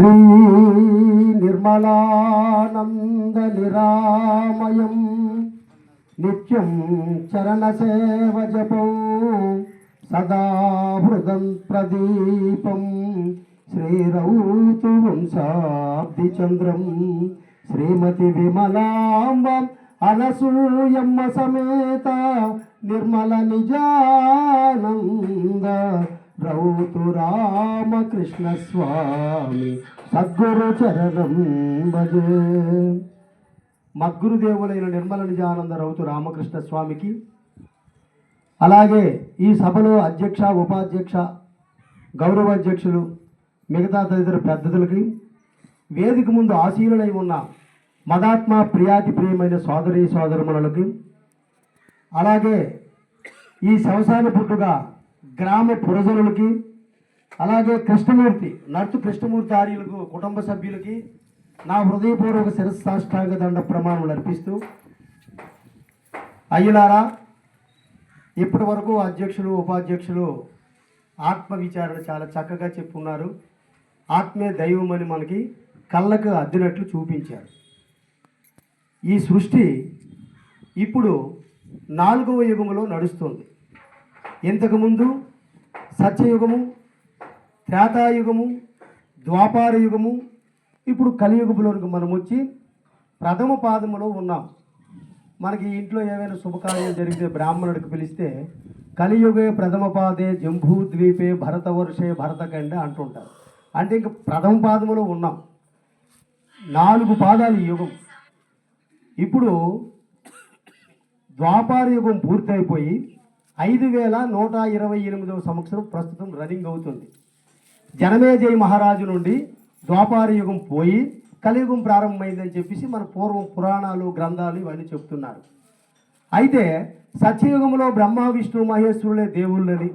శ్రీ నిర్మలానంద నిరామయం నిత్యం చరణ సేవ జపం సదా హృదం ప్రదీపం శ్రీరౌతు వంశాబ్ది చంద్రం శ్రీమతి విమలాంబ అనసూయమ్మ సమేత నిర్మల నిజానంద రౌతు రామకృష్ణ స్వామి సద్గురు చరణం భజే. మద్గురుదేవులైన నిర్మల నిజానంద రౌతు రామకృష్ణ స్వామికి, అలాగే ఈ సభలో అధ్యక్ష, ఉపాధ్యక్ష, గౌరవ అధ్యక్షులు, మిగతా తదితర పెద్దలకి, వేదిక ముందు ఆసీనులై ఉన్న మదాత్మ ప్రియాతి ప్రియమైన సోదరి సోదరుమణులకి, అలాగే ఈ శవసాన పుట్టుగా గ్రామ పురజనులకి, అలాగే కృష్ణమూర్తి నర్తు కృష్ణమూర్తి ఆర్యులకు కుటుంబ సభ్యులకి నా హృదయపూర్వక శిరస్సాష్టాంగ దండ ప్రమాణములు అర్పిస్తూ, అయ్యలారా, ఇప్పటి వరకు అధ్యక్షులు, ఉపాధ్యక్షులు ఆత్మ విచారణ చాలా చక్కగా చెప్పున్నారు. ఆత్మే దైవం అని మనకి కళ్ళకు అద్దినట్లు చూపించారు. ఈ సృష్టి ఇప్పుడు 4వ యుగములో నడుస్తుంది. ఇంతకుముందు సత్యయుగము, త్రేతాయుగము, ద్వాపార యుగము, ఇప్పుడు కలియుగంలోనికి మనం వచ్చి ప్రథమ పాదములో ఉన్నాం. మనకి ఇంట్లో ఏమైనా శుభకార్యాలు జరిగితే బ్రాహ్మణుడికి పిలిస్తే కలియుగే ప్రథమ పాదే జంబూద్వీపే భరతవర్షే భరతఖండ అంటుంటారు. అంటే ఇంక ప్రథమ పాదములో ఉన్నాం. 4 పాదాలు ఈ యుగం. ఇప్పుడు ద్వాపార యుగం పూర్తయిపోయి 5128వ సంవత్సరం ప్రస్తుతం రన్నింగ్ అవుతుంది. జనమేజయ మహారాజు నుండి ద్వాపార యుగం పోయి కలియుగం ప్రారంభమైందని చెప్పేసి మన పూర్వం పురాణాలు, గ్రంథాలు ఇవన్నీ చెప్తున్నారు. అయితే సత్యయుగంలో బ్రహ్మ, విష్ణు, మహేశ్వరులే దేవుళ్ళని,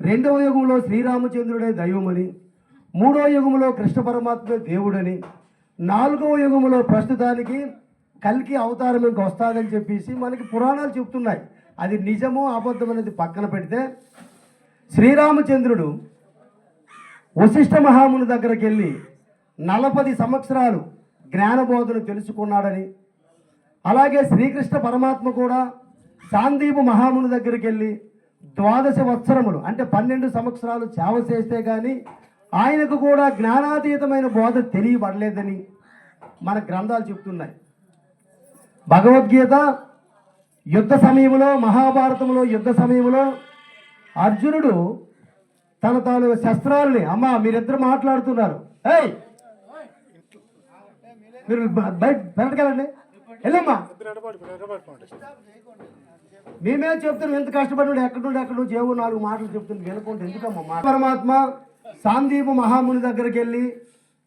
2వ యుగంలో శ్రీరామచంద్రుడే దైవమని, 3వ యుగంలో కృష్ణ పరమాత్మే దేవుడని, 4వ యుగంలో ప్రస్తుతానికి కల్కి అవతారం ఇంక వస్తాదని చెప్పేసి మనకి పురాణాలు చెప్తున్నాయి. అది నిజమో అబద్ధం అనేది పక్కన పెడితే, శ్రీరామచంద్రుడు వశిష్ఠ మహాముని దగ్గరికి వెళ్ళి 40 సంవత్సరాలు జ్ఞానబోధన తెలుసుకున్నాడని, అలాగే శ్రీకృష్ణ పరమాత్మ కూడా సాందీప మహాముని దగ్గరికి వెళ్ళి 12 వత్సరములు అంటే 12 సంవత్సరాలు సేవ చేస్తే కానీ ఆయనకు కూడా జ్ఞానాతీతమైన బోధ తెలియబడలేదని మన గ్రంథాలు చెప్తున్నాయి. భగవద్గీత యుద్ధ సమయంలో, మహాభారతంలో యుద్ధ సమయంలో అర్జునుడు తన తాను శస్త్రాలని, అమ్మా మీరిద్దరు మాట్లాడుతున్నారు, ఏయ్ మీరు బయట బయటకెళ్ళండి, వెళ్ళమ్మా, మేమే చెప్తున్నాం ఎంత కష్టపడి ఎక్కడుండి చేవు 4 మాటలు చెప్తుంది వినకుండా ఎందుకమ్మా. పరమాత్మ సాందీప మహాముని దగ్గరికి వెళ్ళి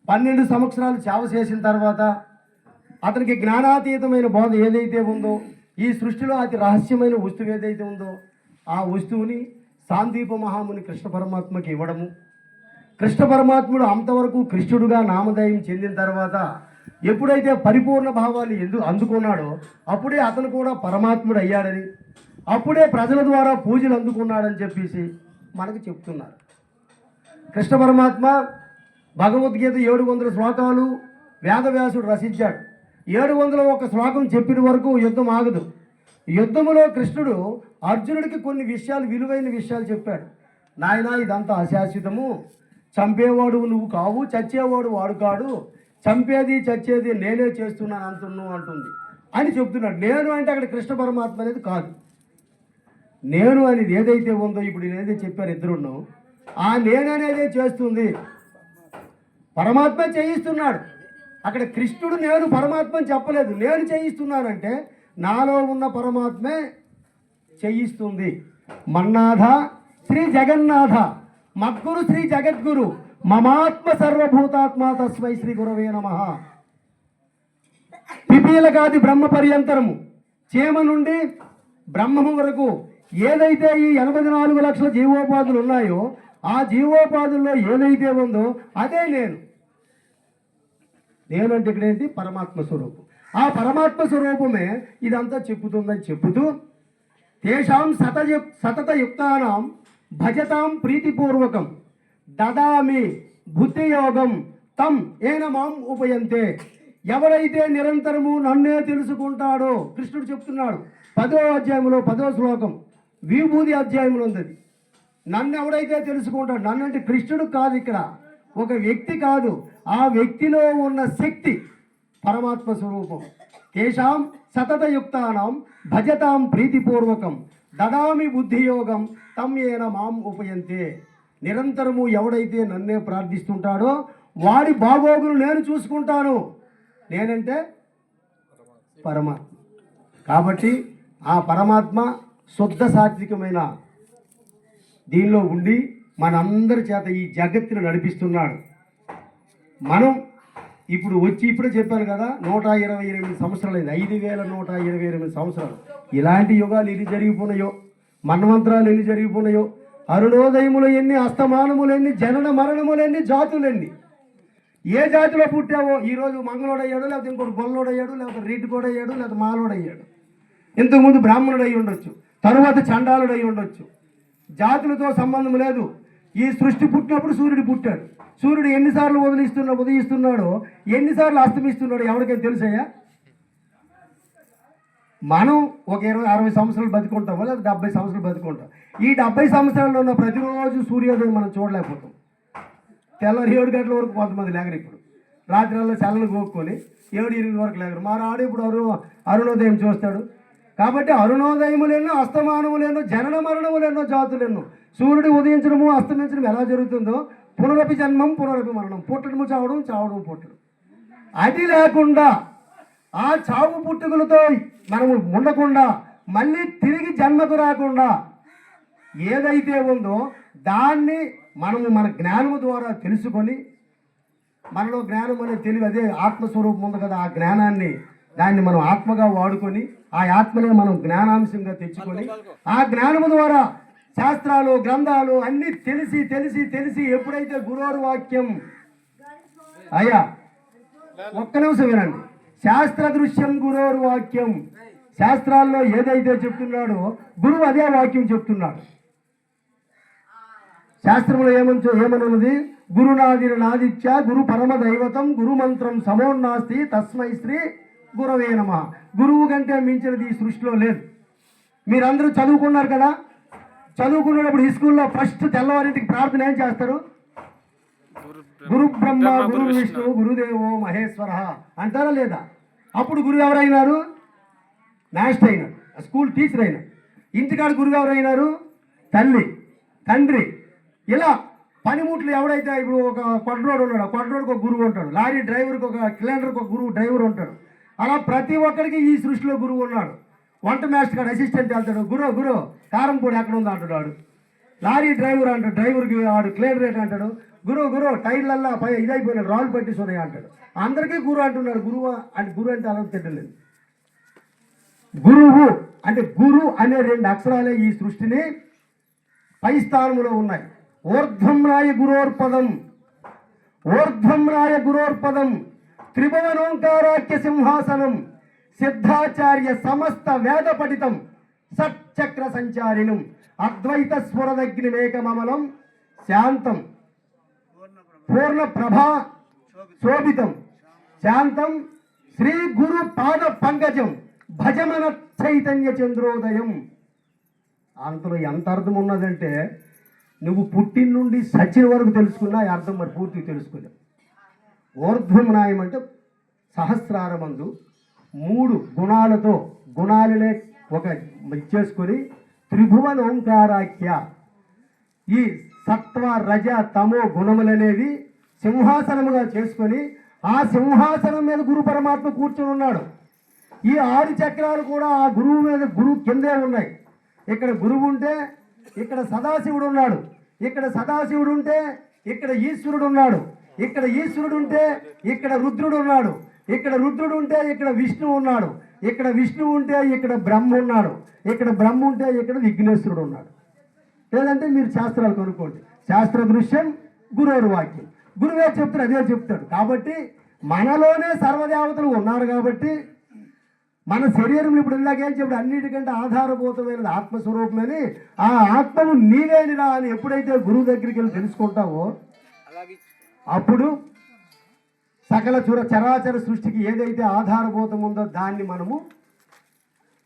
12 సంవత్సరాలు సేవ చేసిన తర్వాత అతనికి జ్ఞానాతీతమైన బోధ ఏదైతే ఉందో, ఈ సృష్టిలో అతి రహస్యమైన వస్తువు ఏదైతే ఉందో ఆ వస్తువుని సాందీప మహాముని కృష్ణ పరమాత్మకి ఇవ్వడము, కృష్ణ పరమాత్ముడు అంతవరకు కృష్ణుడుగా నామధేయం చెందిన తర్వాత ఎప్పుడైతే పరిపూర్ణ భావాన్ని అందుకున్నాడో అప్పుడే అతను కూడా పరమాత్ముడు అయ్యాడని, అప్పుడే ప్రజల ద్వారా పూజలు అందుకున్నాడని చెప్పేసి మనకు చెప్తున్నారు. కృష్ణ పరమాత్మ భగవద్గీత 700 శ్లోకాలు వేదవ్యాసుడు రచించాడు. 701 శ్లోకం చెప్పిన వరకు యుద్ధం ఆగదు. యుద్ధములో కృష్ణుడు అర్జునుడికి కొన్ని విషయాలు, విలువైన విషయాలు చెప్పాడు. నాయనా, ఇదంతా అశాశ్వతము, చంపేవాడు నువ్వు కావు, చచ్చేవాడు వాడు కాడు, చంపేది చచ్చేది నేనే చేస్తున్నాను అంటుంది అని చెప్తున్నాడు. నేను అంటే అక్కడ కృష్ణ పరమాత్మ అనేది కాదు. నేను అనేది ఏదైతే ఉందో ఇప్పుడు నేనేదో చెప్పారు ఇద్దరును, ఆ నేను అనేదే చేస్తుంది, పరమాత్మ చేయిస్తున్నాడు. అక్కడ కృష్ణుడు నేను పరమాత్మని చెప్పలేదు, నేను చేయిస్తున్నానంటే నాలో ఉన్న పరమాత్మే చేయిస్తుంది. మన్నాథ శ్రీ జగన్నాథ మద్గురు శ్రీ జగద్గురు మమాత్మ సర్వభూతాత్మ తస్మై శ్రీ గురవే నమః. పిపీలకాది బ్రహ్మ పర్యంతరము, చేమ నుండి బ్రహ్మము వరకు ఏదైతే ఈ 84 లక్షల జీవోపాధులు ఉన్నాయో ఆ జీవోపాధుల్లో ఏదైతే ఉందో అదే నేను. నేను అంటే ఇక్కడేంటి? పరమాత్మ స్వరూపం. ఆ పరమాత్మ స్వరూపమే ఇదంతా చెప్పుతుందని చెప్పుతూ, తేషాం సతతయుక్తానాం భజతాం ప్రీతిపూర్వకం దదామి బుద్ధియోగం తం ఏన మాం ఉపయంతే. ఎవరైతే నిరంతరము నన్నే తెలుసుకుంటాడో, కృష్ణుడు చెప్తున్నాడు 10వ అధ్యాయంలో 10వ శ్లోకం, విభూది అధ్యాయంలో ఉంది. నన్ను ఎవడైతే తెలుసుకుంటాడు, నన్ను అంటే కృష్ణుడు కాదు, ఇక్కడ ఒక వ్యక్తి కాదు, ఆ వ్యక్తిలో ఉన్న శక్తి పరమాత్మ స్వరూపం. కేశాం సతతయుక్తానాం భజతాం ప్రీతిపూర్వకం దదామి బుద్ధియోగం తం ఏన మాం ఉపయంతే. నిరంతరము ఎవడైతే నన్నే ప్రార్థిస్తుంటాడో వాడి బాగోగులు నేను చూసుకుంటాను. నేనంటే పరమాత్మ. కాబట్టి ఆ పరమాత్మ శుద్ధ సాత్వికమైన దీనిలో ఉండి మనందరి చేత ఈ జగత్తును నడిపిస్తున్నాడు. మనం ఇప్పుడు ఇప్పుడే చెప్పాను కదా, 128 సంవత్సరాలు అయింది, 5128 సంవత్సరాలు. ఇలాంటి యుగాలు ఎన్ని జరిగిపోయినాయో, మన్వంతరాలు ఎన్ని జరిగిపోయినాయో, అరుణోదయములు ఎన్ని, అస్తమానములు ఎన్ని, జనన మరణములు ఎన్ని, జాతులు ఎన్ని. ఏ జాతిలో పుట్టావో ఈరోజు మంగళోడయ్యాడు, లేకపోతే ఇంకోటి గొల్లోడయ్యాడు, లేకపోతే రెడ్డికోడయ్యాడు, లేకపోతే మాలోడయ్యాడు. ఇంతకుముందు బ్రాహ్మణుడు అయి ఉండొచ్చు, తరువాత చండాలుడు అయి ఉండొచ్చు. జాతులతో సంబంధం లేదు. ఈ సృష్టి పుట్టినప్పుడు సూర్యుడు పుట్టాడు. సూర్యుడు ఎన్నిసార్లు ఉదయిస్తున్నాడో, ఎన్నిసార్లు అస్తమిస్తున్నాడో ఎవరికైనా తెలుసయ్యా? మనం ఒక 60 సంవత్సరాలు బతుకుంటాం, లేదా 70 సంవత్సరాలు బతుకుంటాం. ఈ 70 సంవత్సరాల్లో ఉన్న ప్రతిరోజు సూర్యోదయం మనం చూడలేకపోతాం. తెల్లవారు 7 గంటల వరకు కొంతమంది లేగరు. ఇప్పుడు రాత్రిలో చల్లని గోక్కొని 7-8 వరకు లేగరు. మా రాడు ఇప్పుడు అరుణోదయం చూస్తాడు. కాబట్టి అరుణోదయములెన్నో, అస్తమానములెన్నో, జనన మరణములెన్నో, జాతులెన్నో. సూర్యుడు ఉదయించడము అస్తమించడం ఎలా జరుగుతుందో, పునరపి జన్మం పునరపి మరణం, పుట్టడము చావడం, చావడం పుట్టడం. అది లేకుండా ఆ చావు పుట్టుకలతో మనము ఉండకుండా, మళ్ళీ తిరిగి జన్మకు రాకుండా ఏదైతే ఉందో దాన్ని మనము మన జ్ఞానము ద్వారా తెలుసుకొని, మనలో జ్ఞానం అనేది తెలివి, అదే ఆత్మస్వరూపం ఉంది కదా, ఆ జ్ఞానాన్ని దాన్ని మనం ఆత్మగా వాడుకొని, ఆ ఆత్మనే మనం జ్ఞానాంశంగా తెచ్చుకొని, ఆ జ్ఞానము ద్వారా శాస్త్రాలు గ్రంథాలు అన్నీ తెలిసి తెలిసి తెలిసి ఎప్పుడైతే గురువు వాక్యం, అయ్యా ఒక్క నిమిషం వినండి, శాస్త్ర దృశ్యం గురోరు వాక్యం, శాస్త్రాల్లో ఏదైతే చెప్తున్నాడో గురువు అదే వాక్యం చెప్తున్నాడు. శాస్త్రంలో ఏమనున్నది? గురునాదిని నాదిత్య గురు పరమ దైవతం గురు మంత్రం సమోన్నాస్తి తస్మై శ్రీ గురవే నమః. గురువు కంటే మించినది ఈ సృష్టిలో లేదు. మీరందరూ చదువుకున్నారు కదా, చదువుకున్నప్పుడు ఈ స్కూల్లో ఫస్ట్ తెల్లవారింటికి ప్రార్థన ఏం చేస్తారు? గురు బ్రహ్మ గురు విష్ణు గురుదేవో మహేశ్వర అంటారా లేదా? అప్పుడు గురువు ఎవరైనారు? మాస్టర్ అయినారు, స్కూల్ టీచర్ అయినారు. ఇంటికాడ గురువు ఎవరైనారు? తల్లి, తండ్రి. ఇలా పనిముట్లు ఎవడైతే, ఇప్పుడు ఒక కొట్రోడు ఉన్నాడు, కొట్రోడ్కి ఒక గురువు ఉంటాడు, లారీ డ్రైవర్కి ఒక క్లీనర్కి ఒక గురువు డ్రైవర్ ఉంటాడు. అలా ప్రతి ఒక్కరికి ఈ సృష్టిలో గురువు ఉన్నాడు. వంట మాస్టర్ కాడ అసిస్టెంట్ వెళ్తాడు, గురు కారం పొడి ఎక్కడ ఉందో అంటాడు వాడు. లారీ డ్రైవర్ అంటాడు, డ్రైవర్కి వాడు క్లీనర్ రేట్ అంటాడు. గురు టైర్లల్లా పై ఇదైపోయినాడు, రాళ్ళు పట్టేసి ఉన్నాయి అంటాడు. అందరికీ గురువు అంటున్నాడు. గురువు అంటే అలా తెలియలేదు. గురువు అంటే గురు అనే 2 అక్షరాలే ఈ సృష్టిని పై స్థానంలో ఉన్నాయి. ఊర్ధ్వంరాయ గురోర్పదం, ఊర్ధ్వంరాయ గురోర్పదం త్రిభువనోంకారాఖ్య సింహాసనం సిద్ధాచార్య సమస్త వేద పఠితం సచ్చక్ర సంచారిణం అద్వైత స్ఫురదగ్నిమేకమమలం శాంతం పూర్ణ ప్రభా శోభితం శాంతం శ్రీ గురు పాద పంకజం భజమన చైతన్య చంద్రోదయం. అంతలో ఎంత అర్థం ఉన్నదంటే, నువ్వు పుట్టిన నుండి సచిన వరకు తెలుసుకున్నా ఆ అర్థం మరి పూర్తిగా తెలుసుకోలేవు. ఊర్ధ్వం న్యాయం అంటే సహస్రారమందు 3 గుణాలతో, గుణాలనే ఒక చేసుకొని త్రిభువన ఓంకారాఖ్య ఈ సత్వ రజ తమో గుణములనేవి సింహాసనముగా చేసుకొని, ఆ సింహాసనం మీద గురు పరమాత్మ కూర్చొని ఉన్నాడు. ఈ 6 చక్రాలు కూడా ఆ గురువు మీద, గురువు కిందే ఉన్నాయి. ఇక్కడ గురువు ఉంటే ఇక్కడ సదాశివుడు ఉన్నాడు, ఇక్కడ సదాశివుడు ఉంటే ఇక్కడ ఈశ్వరుడు ఉన్నాడు, ఇక్కడ ఈశ్వరుడు ఉంటే ఇక్కడ రుద్రుడు ఉన్నాడు, ఇక్కడ రుద్రుడు ఉంటే ఇక్కడ విష్ణువు ఉన్నాడు, ఇక్కడ విష్ణువు ఉంటే ఇక్కడ బ్రహ్మ ఉన్నాడు, ఇక్కడ బ్రహ్మ ఉంటే ఇక్కడ విఘ్నేశ్వరుడు ఉన్నాడు. లేదంటే మీరు శాస్త్రాలు కనుక్కోండి. శాస్త్ర దృశ్యం గురువు వాక్యం, గురువే చెప్తాడు, అదే చెప్తాడు. కాబట్టి మనలోనే సర్వదేవతలు ఉన్నారు. కాబట్టి మన శరీరం ఇప్పుడు ఇందాకేం చెప్పాడు, అన్నిటికంటే ఆధారభూతమైనది ఆత్మస్వరూపమని. ఆ ఆత్మను నీవేనిరా అని ఎప్పుడైతే గురువు దగ్గరికి వెళ్ళి తెలుసుకుంటావో అప్పుడు సకల చరాచర సృష్టికి ఏదైతే ఆధారభూతం ఉందో దాన్ని మనము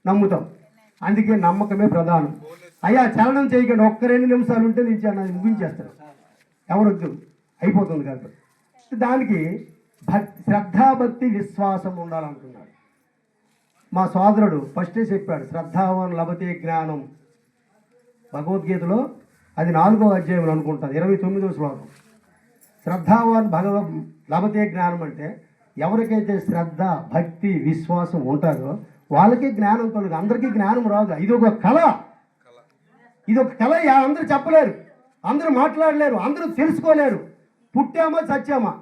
నమ్ముతాం. అందుకే నమ్మకమే ప్రధానం. అయ్యా చలనం చేయకండి, ఒక్క 2 నిమిషాలు ఉంటే నేను ముగించేస్తాను, ఎవరొద్దు, అయిపోతుంది కాబట్టి. దానికి శ్రద్ధాభక్తి విశ్వాసం ఉండాలంటున్నాడు మా సోదరుడు. ఫస్టే చెప్పాడు, శ్రద్ధావాన్ లభతే జ్ఞానం. భగవద్గీతలో అది 4వ అధ్యాయంలో అనుకుంటాను, 29వ శ్లోకం. శ్రద్ధావాన్ లభతే జ్ఞానం అంటే ఎవరికైతే శ్రద్ధ భక్తి విశ్వాసం ఉంటారో వాళ్ళకే జ్ఞానం కలుగు. అందరికీ జ్ఞానం రాదు. ఇదొక కళ, ఇదొక కళ. అందరూ చెప్పలేరు, అందరూ మాట్లాడలేరు, అందరూ తెలుసుకోలేరు. పుట్టామా చచ్చామా,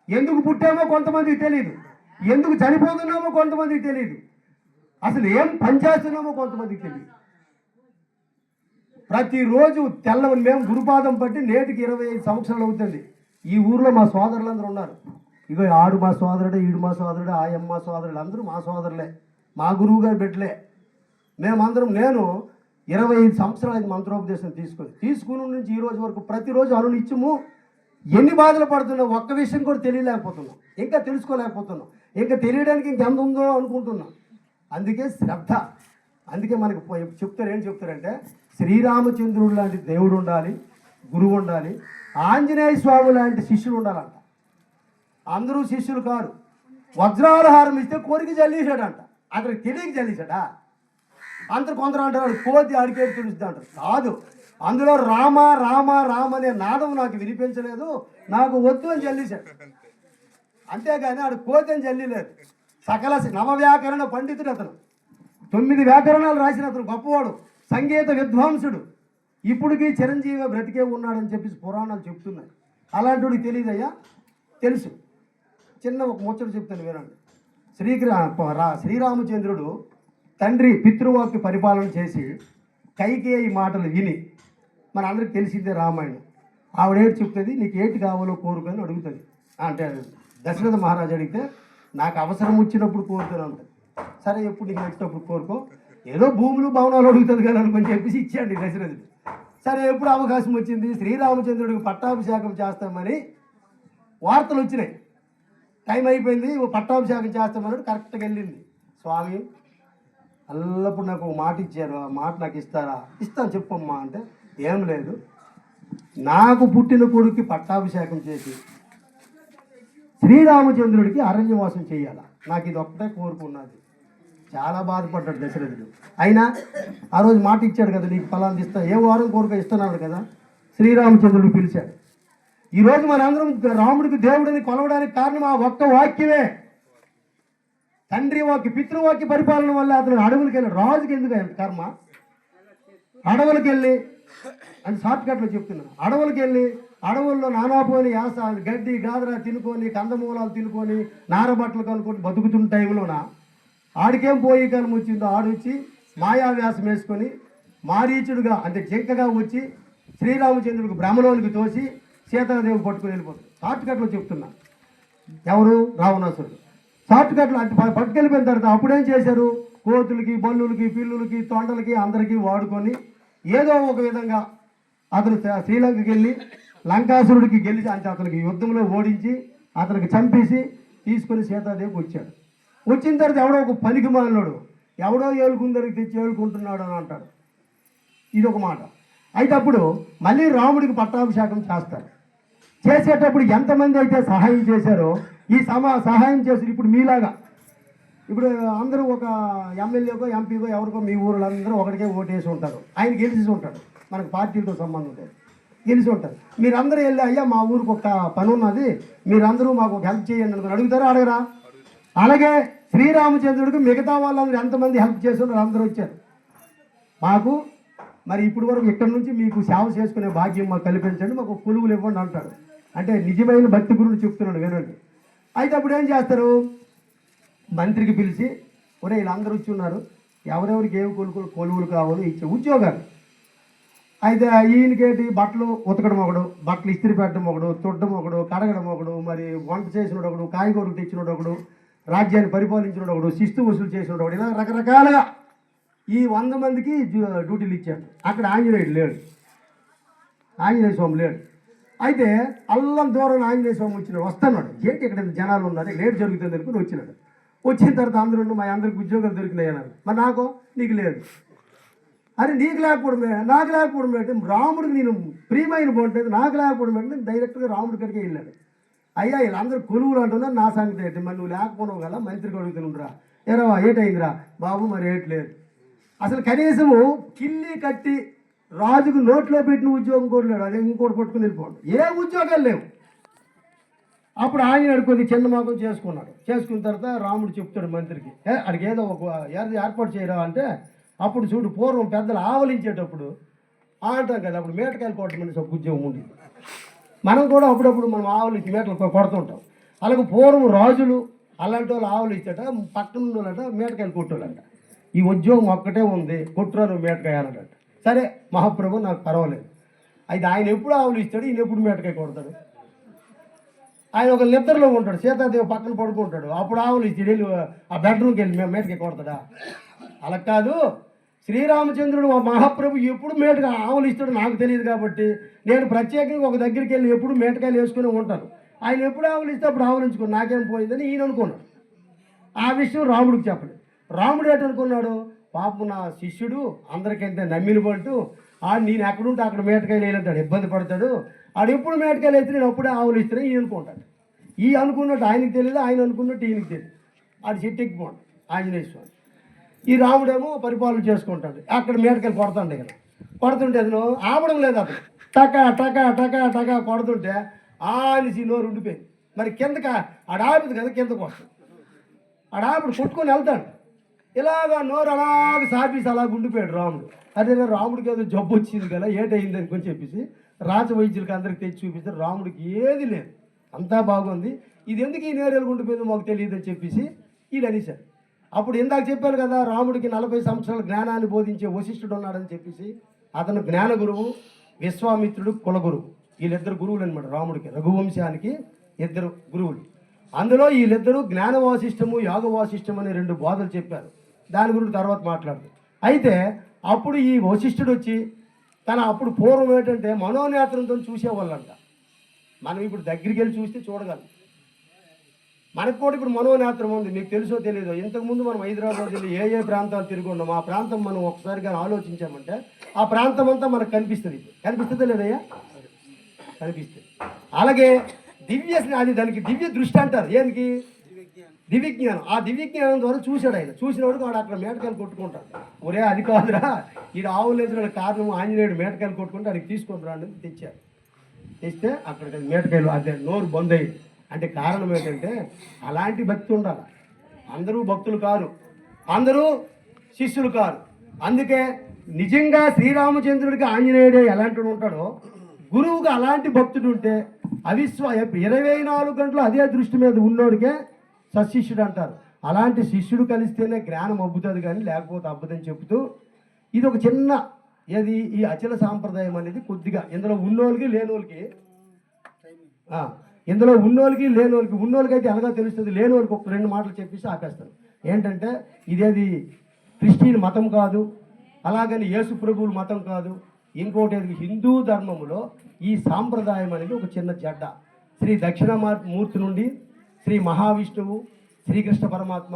ఎందుకు పుట్టామో కొంతమందికి తెలియదు, ఎందుకు చనిపోతున్నామో కొంతమందికి తెలియదు, అసలు ఏం పనిచేస్తున్నామో కొంతమందికి తెలియదు. ప్రతిరోజు తెల్లవని మేము గురుపాదం పట్టి నేటికి 25 సంవత్సరాలు అవుతుంది. ఈ ఊర్లో మా సోదరులందరూ ఉన్నారు. ఇగో ఆడు మా సోదరుడు, ఈడు మా సోదరుడు, ఆయమ్మ సోదరుడు, అందరూ మా సోదరులే, మా గురువు గారు బిడ్డలే. మేమందరం, నేను 25 సంవత్సరాలు మంత్రోపదేశం తీసుకుని నుంచి ఈ రోజు వరకు ప్రతిరోజు అనునిత్యము ఎన్ని బాధలు పడుతున్నాం, ఒక్క విషయం కూడా తెలియలేకపోతున్నాం, ఇంకా తెలుసుకోలేకపోతున్నాం, ఇంకా తెలియడానికి ఇంకెంత ఉందో అనుకుంటున్నాం. అందుకే శ్రద్ధ. అందుకే మనకు చెప్తారు, ఏం చెప్తారంటే శ్రీరామచంద్రుడు లాంటి దేవుడు ఉండాలి, గురువు ఉండాలి, ఆంజనేయ స్వామి లాంటి శిష్యుడు ఉండాలంట. అందరూ శిష్యులు కాదు. వజ్రాలహారం ఇస్తే కోరిక జల్లేశాడంట, అతనికి తెలియక జల్లేశాడా? కొందరు అంటారు కోతి అడికేది తెలుస్తుంది అంటారు. కాదు, అందులో రామ రామ రామ అనే నాదం నాకు వినిపించలేదు, నాకు వద్దు అని జల్లేశాడు. అంతేగాని ఆడు కోతి అని జల్లిలేదు. సకల నవవ్యాకరణ పండితుడు అతను, 9 వ్యాకరణాలు రాసిన అతను గొప్పవాడు, సంగీత విద్వాంసుడు. ఇప్పటికీ చిరంజీవి బ్రతికే ఉన్నాడని చెప్పి పురాణాలు చెప్తున్నాయి. అలాంటి తెలియదయ్యా, తెలుసు. చిన్న ఒక ముచ్చట చెప్తాను వినండి. శ్రీరామచంద్రుడు తండ్రి పితృవాక్య పరిపాలన చేసి కైకేయి మాటలు విని, మన అందరికి తెలిసిందే రామాయణం. ఆవిడేటి చెప్తుంది, నీకు ఏటి కావాలో కోరుకొని అడుగుతుంది. అంటే దశరథ మహారాజు అడిగితే నాకు అవసరం వచ్చినప్పుడు కోరుతాను అంట. సరే, ఎప్పుడు నీకు వచ్చినప్పుడు కోరుకో, ఏదో భూములు భవనాలు అడుగుతుంది కదా అనుకొని చెప్పేసి ఇచ్చాడు దశరథుడు. సరే, ఎప్పుడు అవకాశం వచ్చింది, శ్రీరామచంద్రుడికి పట్టాభిషేకం చేస్తామని వార్తలు వచ్చినాయి. టైం అయిపోయింది, పట్టాభిషేకం చేస్తామని కరెక్ట్గా వెళ్ళింది. స్వామి అల్లప్పుడు నాకు ఒక మాట ఇచ్చారు, ఆ మాట నాకు ఇస్తారా? ఇస్తాను, చెప్పమ్మా అంటే, ఏం లేదు, నాకు పుట్టిన కొడుక్కి పట్టాభిషేకం చేసి శ్రీరామచంద్రుడికి అరణ్యవాసం చేయాలా, నాకు ఇది ఒక్కటే కోరుకున్నది. చాలా బాధపడ్డాడు దశరథుడు. అయినా ఆ రోజు మాట ఇచ్చాడు కదా, నీకు ఫలాన్ని ఇస్తా, ఏ వారం కోరిక ఇస్తున్నాడు కదా. శ్రీరామచంద్రుడు పిలిచాడు. ఈరోజు మనందరం రాముడికి దేవుడిని కొలవడానికి కారణం ఆ ఒక్క వాక్యమే. తండ్రి వాక్య పితృవాక్య పరిపాలన వల్ల అతను అడవులకి వెళ్ళి, రాజుకి ఎందుకు ఎంత కర్మ, అడవులకి వెళ్ళి అని షార్ట్ కట్లో చెప్తున్నాను. అడవులకి వెళ్ళి అడవుల్లో నానాపోని యాస గడ్డి గాదరా తినుకొని, కందమూలాలు తినుకొని, నారబట్టలు కనుక్కొని బతుకుతున్న టైంలోన ఆడికేం పోయి కాలం వచ్చిందో ఆడొచ్చి మాయావ్యాసం వేసుకొని మారీచుడుగా అంటే జింకగా వచ్చి శ్రీరామచంద్రుడికి బ్రహ్మలోనికి తోసి సీతాదేవి పట్టుకుని వెళ్ళిపోతుంది. షార్ట్ కట్లో చెప్తున్నా. ఎవరు? రావణాసురుడు. షార్ట్ కట్లు అంటే పట్టుకెళ్ళిపోయిన తర్వాత అప్పుడేం చేశారు, కోతులకి బల్లులకి పిల్లులకి తొండలకి అందరికీ వాడుకొని ఏదో ఒక విధంగా అతను శ్రీలంకకి వెళ్ళి లంకాసురుడికి గెలిచి అంటే అతనికి యుద్ధంలో ఓడించి అతనికి చంపేసి తీసుకొని సీతాదేవికి వచ్చాడు. వచ్చిన తర్వాత ఎవడో ఒక పనికి మాలినోడు ఎవడో ఏలుకుందరికి తెచ్చి ఏలుకుంటున్నాడు అని అంటాడు. ఇది ఒక మాట. అయితే అప్పుడు మళ్ళీ రాముడికి పట్టాభిషేకం చేస్తారు. చేసేటప్పుడు ఎంతమంది అయితే సహాయం చేశారో ఈ సహాయం చేసి ఇప్పుడు మీలాగా ఇప్పుడు అందరూ ఒక ఎమ్మెల్యేకో ఎంపీకో ఎవరికో మీ ఊళ్ళో అందరూ ఒకటికే ఓటేసి ఉంటారు. ఆయన గెలిచి ఉంటాడు, మనకు పార్టీలతో సంబంధం లేదు, గెలిచి ఉంటారు. మీరందరూ వెళ్ళి అయ్యా మా ఊరికి ఒక పని ఉన్నది, మీరందరూ మాకు ఒక హెల్ప్ చేయండి అనుకుని అడుగుతారా? అడగరా? అలాగే శ్రీరామచంద్రుడికి మిగతా వాళ్ళందరూ ఎంతమంది హెల్ప్ చేస్తున్నారు, అందరూ వచ్చారు. మాకు మరి ఇప్పటి వరకు ఇక్కడి నుంచి మీకు సేవ చేసుకునే భాగ్యం మాకు కల్పించండి, మాకు కొలువులు ఇవ్వండి అంటాడు. అంటే నిజమైన భక్తి గురుడు చెప్తున్నాడు, వినండి. అయితే అప్పుడు ఏం చేస్తారు, మంత్రికి పిలిచి ఒరే వీళ్ళందరూ వచ్చి ఉన్నారు, ఎవరెవరికి ఏమి కొలువులు కావాలో ఇచ్చే ఉద్యోగాలు. అయితే ఈయనకేంటి బట్టలు ఉతకడం ఒకడు, బట్టలు ఇస్త్రీ పెట్టడం ఒకడు, తుడ్డం ఒకడు, కడగడం ఒకడు, మరి వంట చేసినోడు ఒకడు, కాయగూరలు తెచ్చినోడు ఒకడు, రాజ్యాన్ని పరిపాలించినోడు ఒకడు, శిస్తు వసూలు చేసినోడు ఒకడు, ఇలా రకరకాలుగా ఈ 100 మందికి డ్యూటీలు ఇచ్చాడు. అక్కడ ఆంజనేయుడు లేడు, ఆంజనేయ స్వామి లేడు. అయితే అల్లం దూరం ఆంజనేయ స్వామి వచ్చినాడు, వస్తున్నాడు. ఏంటి ఇక్కడ ఇంత జనాలు ఉన్నారు, లేట్ జరుగుతుంది అనుకుని వచ్చినాడు. వచ్చిన తర్వాత అందరూ మా అందరికి ఉద్యోగాలు దొరికినాయి అన్నారు. మరి నాకు నీకు లేదు. అరే నీకు లేకపోవడమే నాకు లేకపోవడం ఏంటి, రాముడికి నేను ప్రియమైన బాగుంటుంది నాకు లేకపోవడం ఏంటి, డైరెక్ట్గా రాముడి కడికే వెళ్ళాడు. అయ్యా వీళ్ళందరూ కొలువులు అంటున్నారు, నా సంగతి ఏంటి, మరి నువ్వు లేకపోవడం కదా మంత్రికి అడుగుతుండ్రా, ఏరవా ఏటైందిరా బాబు, మరి ఏట్లేదు. అసలు కనీసము కిల్లి కట్టి రాజుకు నోట్లో పెట్టిన ఉద్యోగం కోరలేడు, అదే ఇంకోటి పట్టుకుని వెళ్ళిపోవడం, ఏ ఉద్యోగాలు లేవు. అప్పుడు ఆయన కొద్ది చిన్న మగం చేసుకున్నాడు. చేసుకున్న తర్వాత రాముడు చెప్తాడు మంత్రికి, అడిగి ఏదో ఒక ఏర్పాటు చేయరా అంటే, అప్పుడు చూడు పూర్వం పెద్దలు ఆవలించేటప్పుడు అంటాం కదా, అప్పుడు మేటకాయలు కొట్టమని ఒక ఉద్యోగం ఉండేది. మనం కూడా అప్పుడప్పుడు మనం ఆవలించి మేటలు కొడుతుంటాం. అలాగే పూర్వం రాజులు అలాంటి వాళ్ళు ఆవలించేట పక్కన ఉన్నోళ్ళంట మేటకాయలు కొట్టోళ్ళంట. ఈ ఉద్యోగం ఒక్కటే ఉంది, కొట్టురాను మేటకాయ అన్నట. సరే మహాప్రభు నాకు పర్వాలేదు. అయితే ఆయన ఎప్పుడు ఆవలిస్తాడు, ఈయన ఎప్పుడు మేటకాయ కొడతాడు. ఆయన ఒక నిద్రలో ఉంటాడు, సీతాదేవి పక్కన పడుకుంటాడు, అప్పుడు ఆవులు ఇచ్చి వెళ్ళి ఆ బెడ్రూమ్కి వెళ్ళి మేము మేటకి కొడతాడా? అలా కాదు, శ్రీరామచంద్రుడు మహాప్రభు ఎప్పుడు మేటగా ఆవులు ఇస్తాడు నాకు తెలియదు కాబట్టి నేను ప్రత్యేకంగా ఒక దగ్గరికి వెళ్ళి ఎప్పుడు మేటకాయలు వేసుకుని ఉంటాను. ఆయన ఎప్పుడు ఆవులు ఇస్తే అప్పుడు ఆవులించుకో, నాకేం పోయిందని ఈయన అనుకున్నాడు. ఆ విషయం రాముడికి చెప్పలేదు. రాముడు ఏంటనుకున్నాడు, పాపం నా శిష్యుడు అందరికంటే నమ్మిన పట్టు నేను ఎక్కడుంటే అక్కడ మేటకాయలు వేయాలంటాడు, ఇబ్బంది పడతాడు, ఆడు ఎప్పుడు మేటకాయలు అయితే నేను అప్పుడే ఆవులు ఇస్తాను ఈయన అనుకుంటాడు. ఈ అనుకున్నట్టు ఆయనకి తెలియదు, ఆయన అనుకున్నట్టు ఈయనకి తెలియదు. ఆడు చెట్టెక్కిపోండి ఆంజనేయ స్వామి. ఈ రాముడేమో పరిపాలన చేసుకుంటాడు, అక్కడ మేటకాయలు కొడతాడు. ఇక్కడ కొడుతుంటే అతను ఆపడం లేదు, అతను టకా టకా టకా టకా కొడుతుంటే ఆనిసి నోరు ఉండిపోయింది. మరి కిందక ఆడాపిది కదా, కిందకు వస్తుంది. ఆడాపిడు కొట్టుకొని వెళ్తాడు, ఇలాగా నోరు అలాగ సాపీసి అలాగ ఉండిపోయాడు రాముడు. అదే రాముడికి ఏదో జబ్బు వచ్చింది కదా, ఏటైంది అనుకొని చెప్పేసి రాజవైద్యులకి అందరికి తెచ్చి చూపిస్తారు. రాముడికి ఏది లేదు, అంతా బాగుంది. ఇది ఎందుకు ఈ నేరేలు ఉండిపోయిందో మాకు తెలియదు అని చెప్పేసి వీళ్ళు అనేశారు. అప్పుడు ఇందాక చెప్పారు కదా, రాముడికి 40 సంవత్సరాల జ్ఞానాన్ని బోధించే వశిష్ఠుడు ఉన్నాడని చెప్పేసి, అతను జ్ఞాన గురువు, విశ్వామిత్రుడు కులగురువు. వీళ్ళిద్దరు గురువులు అనమాట రాముడికి. రఘువంశానికి ఇద్దరు గురువులు. అందులో వీళ్ళిద్దరూ జ్ఞాన వాసిష్టము యోగ వాసిష్టం అనే 2 బోధలు చెప్పారు. దాని గురించి తర్వాత మాట్లాడదు. అయితే అప్పుడు ఈ వశిష్ఠుడు వచ్చి అప్పుడు పూర్వం ఏంటంటే మనోనేత్రంతో చూసేవాళ్ళంట. మనం ఇప్పుడు దగ్గరికి వెళ్ళి చూస్తే చూడగలం. మనకు కూడా ఇప్పుడు మనోనేత్రం ఉంది, మీకు తెలుసో తెలియదో. ఇంతకుముందు మనం హైదరాబాద్ వెళ్ళి ఏ ప్రాంతాలు తిరిగి ఉన్నాం, ఆ ప్రాంతం మనం ఒకసారిగా ఆలోచించామంటే ఆ ప్రాంతం అంతా మనకు కనిపిస్తుంది. కనిపిస్తుందా లేదయ్యా? కనిపిస్తుంది. అలాగే దానికి దివ్య దృష్టి అంటారు. ఏంటికి? దివ్యజ్ఞానం. ఆ దివ్యజ్ఞానం ద్వారా చూశాడు ఆయన. చూసినవాడు వాడు అక్కడ మేటకాయలు కొట్టుకుంటాడు. ఒరే అది కాదురా, ఈడు ఆవులు లేచిన కారణం ఆంజనేయుడు మేటకాయలు కొట్టుకుంటే అడిగి తీసుకుంటారా అని తెచ్చారు. తెస్తే అక్కడ మేటకాయలు అదే నోరు బంద్ అయ్యింది. అంటే కారణం ఏంటంటే అలాంటి భక్తి ఉండాలి. అందరూ భక్తులు కారు, అందరూ శిష్యులు కారు. అందుకే నిజంగా శ్రీరామచంద్రుడికి ఆంజనేయుడే ఎలాంటి ఉంటాడో గురువుగా అలాంటి భక్తుడు ఉంటే 24 గంటలు అదే దృష్టి మీద ఉన్నోడికే సశిష్యుడు అంటారు. అలాంటి శిష్యుడు కలిస్తేనే జ్ఞానం అబ్బుతుంది, కానీ లేకపోతే అబ్బుదని చెబుతూ ఇది ఒక చిన్న ఈ అచల సాంప్రదాయం అనేది కొద్దిగా ఇందులో ఉన్నోళ్ళకి లేనోళ్ళకి, ఇందులో ఉన్నోళ్ళకి లేనోళ్ళకి, ఉన్నోళ్ళకి అయితే ఎలాగో తెలుస్తుంది, లేనోళ్ళకి ఒక 2 మాటలు చెప్పేసి ఆపేస్తాను. ఏంటంటే ఇదేది క్రిస్టియన్ మతం కాదు, అలాగని యేసు ప్రభువుల మతం కాదు. ఇంకోటి హిందూ ధర్మములో ఈ సాంప్రదాయం అనేది ఒక చిన్న జడ్డ. శ్రీ దక్షిణామూర్తి నుండి శ్రీ మహావిష్ణువు, శ్రీకృష్ణ పరమాత్మ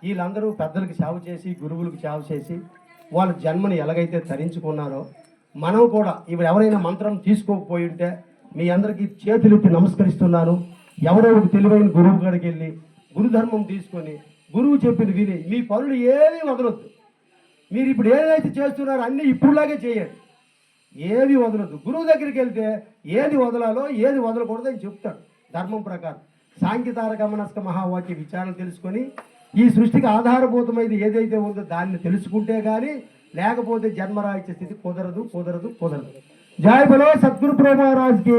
వీళ్ళందరూ పెద్దలకు సేవ చేసి గురువులకు సేవ చేసి వాళ్ళ జన్మని ఎలాగైతే తరించుకున్నారో మనం కూడా ఇప్పుడు ఎవరైనా మంత్రం తీసుకోకపోయి ఉంటే మీ అందరికీ చేతులెత్తి నమస్కరిస్తున్నాను. ఎవరో ఒక తెలివైన గురువు కాడికి వెళ్ళి గురుధర్మం తీసుకొని గురువు చెప్పింది విని మీ పనులు ఏమీ వదలొద్దు. మీరు ఇప్పుడు ఏదైతే చేస్తున్నారో అన్నీ ఇప్పుడులాగే చేయండి, ఏది వదలొద్దు. గురువు దగ్గరికి వెళ్తే ఏది వదలాలో ఏది వదలకూడదు అని చెప్తాడు ధర్మం ప్రకారం. సాంఖ్యతారకమనస్క మహావాక్య విచారణ తెలుసుకొని ఈ సృష్టికి ఆధారభూతమైనది ఏదైతే ఉందో దాన్ని తెలుసుకుంటే కానీ లేకపోతే జన్మరాహిత్య స్థితి కుదరదు. జై బలో సద్గురు ప్రేమ మహారాజ్ కి.